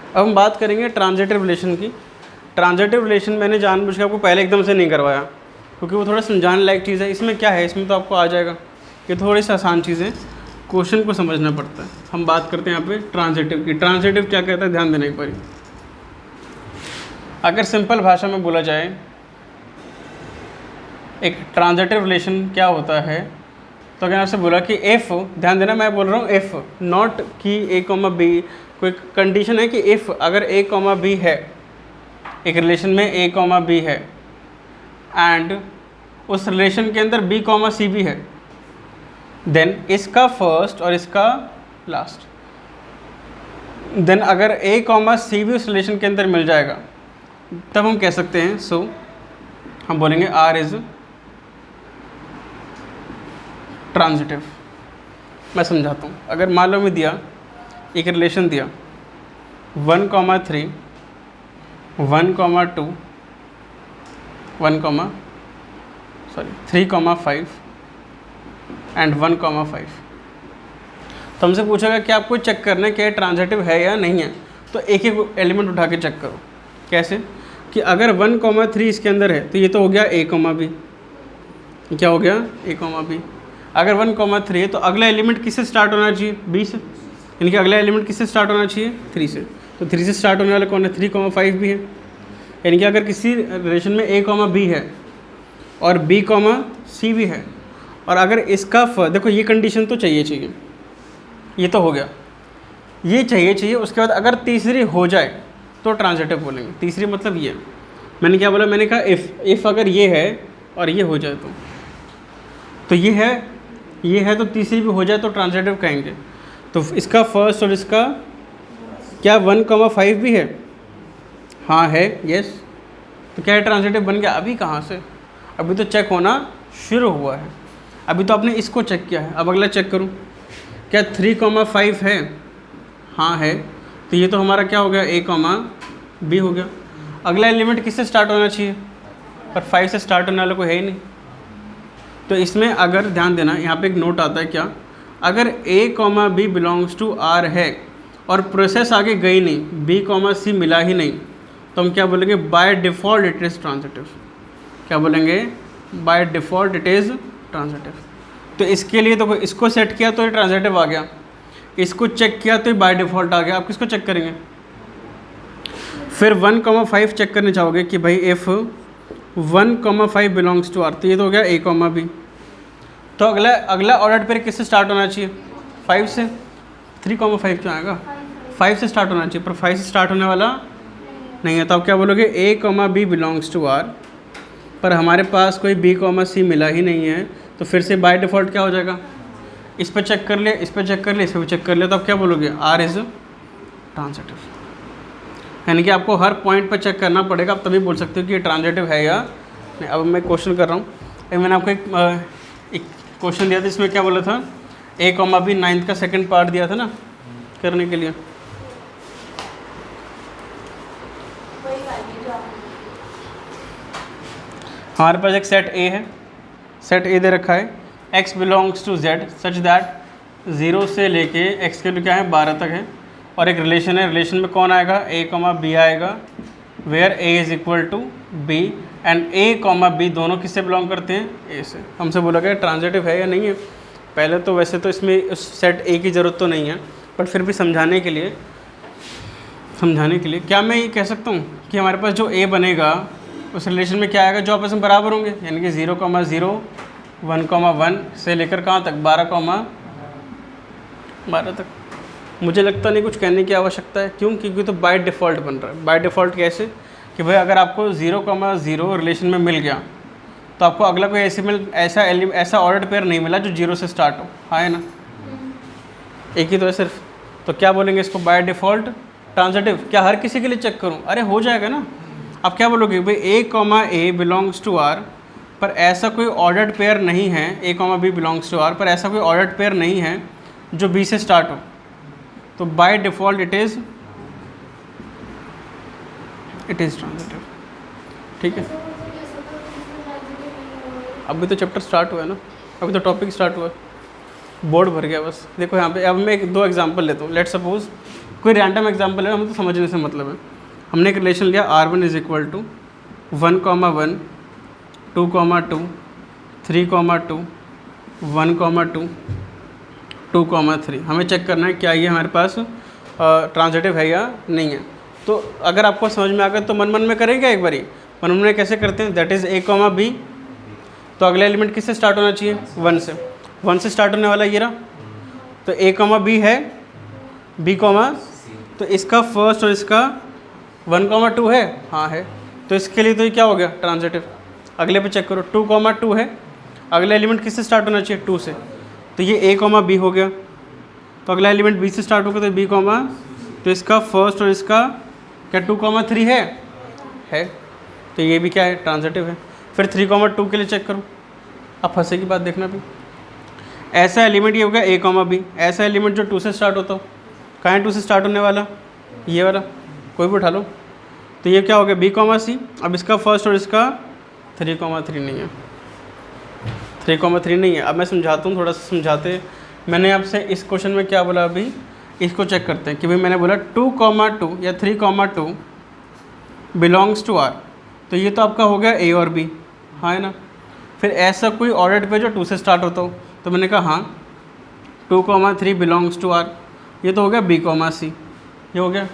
अब हम बात करेंगे ट्रांजिटिव रिलेशन की। ट्रांजिटिव रिलेशन मैंने जानबूझ के आपको पहले एकदम से नहीं करवाया, क्योंकि वो थोड़ा समझाने लायक चीज़ है। इसमें क्या है, इसमें तो आपको आ जाएगा, ये थोड़ी सी आसान चीज़ें, क्वेश्चन को समझना पड़ता है। हम बात करते हैं यहाँ पे ट्रांजिटिव की। ट्रांजिटिव क्या कहता है, ध्यान देना एक बार। अगर सिंपल भाषा में बोला जाए एक ट्रांजिटिव रिलेशन क्या होता है, तो अगर आपसे बोला कि इफ़, ध्यान देना मैं बोल रहा हूँ इफ़, नॉट कि ए कॉमा बी, कोई कंडीशन है कि इफ़ अगर ए कॉमा बी है, एक रिलेशन में ए कॉमा बी है एंड उस रिलेशन के अंदर बी कॉमा सी भी है, देन इसका फर्स्ट और इसका लास्ट, देन अगर ए कॉमा सी भी उस रिलेशन के अंदर मिल जाएगा, तब हम कह सकते हैं सो हम बोलेंगे आर इज़ ट्रांजिटिव। मैं समझाता हूँ। अगर मान लो मैं दिया एक रिलेशन दिया 1,3, 1,2, 3,5 एंड 1,5, तो हमसे पूछेगा कि आपको चेक करना है कि ये ट्रांजिटिव है या नहीं है। तो एक एक एलिमेंट उठा के चेक करो। कैसे कि अगर 1,3 इसके अंदर है तो ये तो हो गया ए कॉमा बी, क्या हो गया ए कॉमा बी। अगर 1,3 है तो अगला एलिमेंट किससे स्टार्ट होना चाहिए, बी से, यानी कि अगला एलिमेंट किससे स्टार्ट होना चाहिए, 3 से। तो 3 से स्टार्ट होने वाला कौन है, 3,5 भी है। यानी कि अगर किसी रिलेशन में ए कॉमा बी है और बी कॉमा सी भी है, और अगर इसका देखो ये कंडीशन तो चाहिए, ये तो हो गया, ये चाहिए। उसके बाद अगर तीसरी हो जाए तो ट्रांजिटिव बोलेंगे। तीसरी मतलब ये, मैंने क्या बोला, मैंने कहा इफ़ अगर ये है और ये हो जाए तो ये है तो तीसरी भी हो जाए तो ट्रांजिटिव कहेंगे। तो इसका फर्स्ट और इसका क्या 1,5 भी है, हाँ है, यस, तो क्या है ट्रांजिटिव बन गया। अभी कहाँ से, अभी तो चेक होना शुरू हुआ है, अभी तो आपने इसको चेक किया है। अब अगला चेक करूँ, क्या 3,5 है, हाँ है, तो ये तो हमारा क्या हो गया, ए कॉमा बी हो गया। अगला एलिमेंट किससे स्टार्ट होना चाहिए, पर 5 से स्टार्ट होने वाला कोई है ही नहीं। तो इसमें अगर ध्यान देना, यहाँ पे एक नोट आता है क्या, अगर A comma B belongs to R है और प्रोसेस आगे गई नहीं, बी कॉमा सी मिला ही नहीं, तो हम क्या बोलेंगे, by default it is transitive. क्या बोलेंगे, by default it is transitive. तो इसके लिए तो इसको सेट किया तो ये ट्रांजिटिव आ गया, इसको चेक किया तो ये बाय डिफ़ॉल्ट आ गया। आप किसको चेक करेंगे, फिर 1,5 चेक करने चाहोगे कि भाई इफ़ 1,5 बिलोंग्स टू आर, तो ये तो हो गया ए कॉमा बी। तो अगला ऑर्डर पेयर किससे स्टार्ट होना चाहिए, 5 से। 3,5 क्यों आएगा, 5 से स्टार्ट होना चाहिए, पर 5 से स्टार्ट होने वाला नहीं है। तो आप क्या बोलोगे, A comma B belongs to R, पर हमारे पास कोई बी कॉमा सी मिला ही नहीं है, तो फिर से बाय डिफ़ॉल्ट क्या हो जाएगा, इस पर चेक कर लिया, इस पर चेक कर लिया, इस पर भी चेक कर लिया, तो आप क्या बोलोगे, आर इज़ ट्रांजिटिव। यानी कि आपको हर पॉइंट पर चेक करना पड़ेगा, आप तभी बोल सकते हो कि ये ट्रांजिटिव है या नहीं। अब मैं क्वेश्चन कर रहा हूँ, मैंने आपको एक क्वेश्चन दिया था, इसमें क्या बोला था, ए कॉमा बी 9th का सेकंड पार्ट दिया था ना करने के लिए। हमारे पास एक सेट ए है, सेट ए दे रखा है, x belongs to z such that 0 से लेके x के लिए क्या है 12 तक है, और एक रिलेशन है, रिलेशन में कौन आएगा, a कॉमा बी आएगा, where a is equal to b and a comma b दोनों किससे बिलोंग करते हैं, a से। हमसे बोला गया ट्रांजिटिव है या नहीं है। पहले तो वैसे तो इसमें उस सेट a की ज़रूरत तो नहीं है, बट फिर भी समझाने के लिए क्या मैं ये कह सकता हूँ कि हमारे पास जो a बनेगा उस रिलेशन में क्या आएगा, जो आपस में बराबर होंगे, यानी कि 0,0 1,1 से लेकर कहाँ तक 12 तक। मुझे लगता नहीं कुछ कहने की आवश्यकता है, क्यों, क्योंकि तो बाय डिफ़ॉल्ट बन रहा है। बाय डिफ़ॉल्ट कैसे कि भाई अगर आपको 0,0 रिलेशन में मिल गया तो आपको अगला कोई ऐसा ऑर्डर पेयर नहीं मिला जो 0 से स्टार्ट हो, हाँ है ना, एक ही तो है सिर्फ। तो क्या बोलेंगे इसको, बाय डिफ़ॉल्ट ट्रांजिटिव। क्या हर किसी के लिए चेक करूँ, अरे हो जाएगा ना। आप क्या बोलोगे, भाई A comma A belongs to R, पर ऐसा कोई ऑर्डर्ड पेयर नहीं है, A comma B belongs to R, पर ऐसा कोई ऑर्डर्ड पेयर नहीं है जो बी से स्टार्ट हो, तो by default it is transitive. ठीक है, अभी तो चैप्टर स्टार्ट हुआ है ना, अभी तो टॉपिक स्टार्ट हुआ है। बोर्ड भर गया बस। देखो यहाँ पे अब मैं एक दो एग्जांपल लेता हूँ। लेट सपोज कोई रैंडम एग्जांपल है, हमें तो समझने से मतलब है। हमने एक रिलेशन लिया R1 इज इक्वल टू 1,1 2,2 3,2 1,2 2,3। हमें चेक करना है क्या ये हमारे पास ट्रांजिटिव है या नहीं है। तो अगर आपको समझ में आ गया तो मन मन में करेंगे एक बारी। मन मन में कैसे करते हैं, दैट इज़ A, B। तो अगला एलिमेंट किससे स्टार्ट होना चाहिए, 1 से। 1 से स्टार्ट होने वाला ये रहा। तो A, B है, B, तो इसका फर्स्ट और इसका 1,2 है, हाँ है। तो इसके लिए तो ये क्या हो गया, ट्रांजिटिव। अगले पे चेक करो, 2,2 है। अगला एलिमेंट किससे स्टार्ट होना चाहिए, 2 से। तो ये A, B हो गया। तो अगला एलिमेंट B से स्टार्ट होगा, तो B, तो इसका फर्स्ट और इसका क्या 2,3 है। तो ये भी क्या है, ट्रांजिटिव है। फिर 3,2 के लिए चेक करो। अब फंसे की बात देखना भी, ऐसा एलिमेंट ये हो गया A, B। ऐसा एलिमेंट जो 2 से स्टार्ट होता हो, कहाँ है 2 से स्टार्ट होने वाला, ये वाला, कोई भी उठा लो। तो ये क्या हो गया, B, C। अब इसका फर्स्ट और इसका 3,3 नहीं है, 3,3 नहीं है। अब मैं समझाता हूँ, थोड़ा सा समझाते। मैंने आपसे इस क्वेश्चन में क्या बोला, अभी इसको चेक करते हैं कि भाई मैंने बोला 2,2 या 3,2 बिलोंग्स टू R। तो ये तो आपका हो गया A और B, हाँ है ना। फिर ऐसा कोई ऑर्डर पे जो 2 से स्टार्ट होता हो, तो मैंने कहा हाँ 2,3 बिलोंग्स टू R। ये तो हो गया B, C, ये हो गया।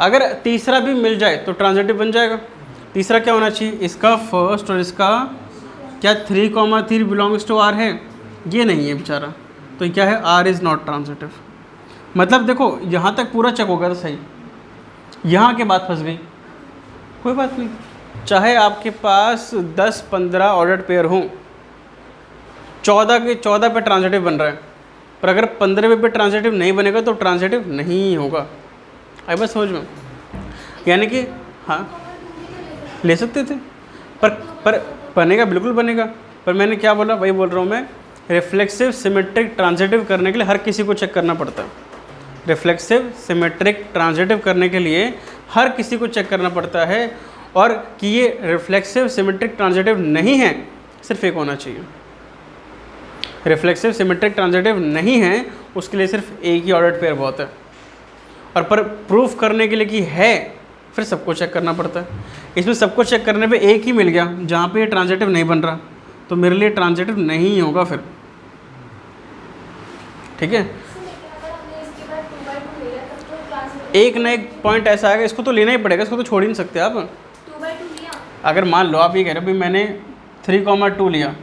अगर तीसरा भी मिल जाए तो ट्रांजिटिव बन जाएगा। तीसरा क्या होना चाहिए, इसका फर्स्ट और इसका क्या 3,3 बिलोंग्स टू R है, ये नहीं है बेचारा। तो क्या है, R इज़ नॉट ट्रांजिटिव। मतलब देखो यहाँ तक पूरा चेक होगा तो सही, यहाँ के बाद फंस गई, कोई बात नहीं। चाहे आपके पास 10-15 ऑर्डर्ड पेयर हों, 14 के 14 पे ट्रांजिटिव बन रहा है, पर अगर 15वें पे ट्रांजिटिव नहीं बनेगा तो ट्रांजिटिव नहीं होगा। आई बस समझ में, यानी कि हाँ ले सकते थे, पर बनेगा, बिल्कुल बनेगा। पर मैंने क्या बोला, वही बोल रहा हूँ मैं, रिफ्लेक्सिव सिमेट्रिक ट्रांजिटिव करने के लिए हर किसी को चेक करना पड़ता है। रिफ्लेक्सिव सिमेट्रिक ट्रांजिटिव करने के लिए हर किसी को चेक करना पड़ता है, और कि ये रिफ्लेक्सिव सिमेट्रिक ट्रांजिटिव नहीं है, सिर्फ एक होना चाहिए। रिफ्लेक्सिव सिमेट्रिक ट्रांजिटिव नहीं है, उसके लिए सिर्फ एक ही ऑर्डर्ड पेयर बहुत है। और पर प्रूफ करने के लिए कि है, फिर सबको चेक करना पड़ता है। इसमें सबको चेक करने पे एक ही मिल गया जहाँ पे ये ट्रांजिटिव नहीं बन रहा, तो मेरे लिए ट्रांजिटिव नहीं होगा फिर, ठीक है। एक ना एक पॉइंट ऐसा आएगा, इसको तो लेना ही पड़ेगा, इसको तो छोड़ ही नहीं सकते आप। अगर मान लो आप ये कह रहे हो भाई मैंने 3,2 लिया,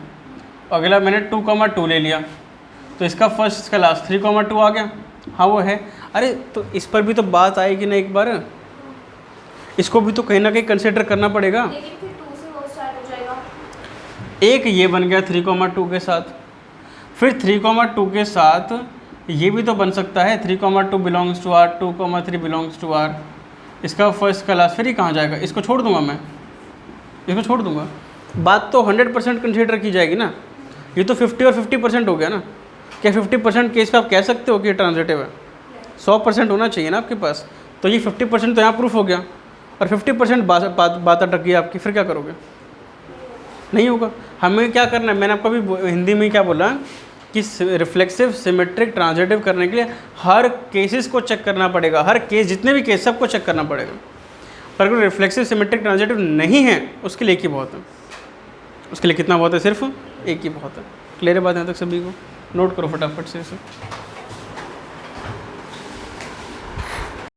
अगला मैंने 2,2 ले लिया, तो इसका फर्स्ट इसका लास्ट 3,2 आ गया, हाँ वो है। अरे तो इस पर भी तो बात आएगी ना एक बार, इसको भी तो कहीं ना कहीं कंसिडर करना पड़ेगा। लेकिन फिर 2 से वो स्टार्ट हो जाएगा। एक ये बन गया 3,2 के साथ, फिर 3,2 के साथ ये भी तो बन सकता है 3,2 belongs to R, 2,3 belongs to R। इसका फर्स्ट का लास्ट, फिर ये कहाँ जाएगा, इसको छोड़ दूंगा मैं, इसको छोड़ दूंगा। बात तो 100% कंसीडर की जाएगी ना। ये तो 50 और 50% हो गया ना। क्या 50% केस पे आप कह सकते हो कि ये ट्रांजिटिव है, 100% होना चाहिए ना आपके पास। तो ये 50% तो यहाँ प्रूफ हो गया, और 50% बात अटक गई आपकी, फिर क्या करोगे, नहीं होगा। हमें क्या करना है, मैंने आपको अभी हिंदी में क्या बोला कि रिफ्लेक्सिव सिमेट्रिक ट्रांजिटिव करने के लिए हर केसेस को चेक करना पड़ेगा, हर केस, जितने भी केस सबको चेक करना पड़ेगा। पर अगर रिफ्लेक्सिव सिमेट्रिक ट्रांजिटिव नहीं है, उसके लिए एक ही बहुत है। उसके लिए कितना बहुत है, सिर्फ एक ही बहुत है। क्लियर है बात यहाँ तक सभी को, नोट करो फटाफट से इसे।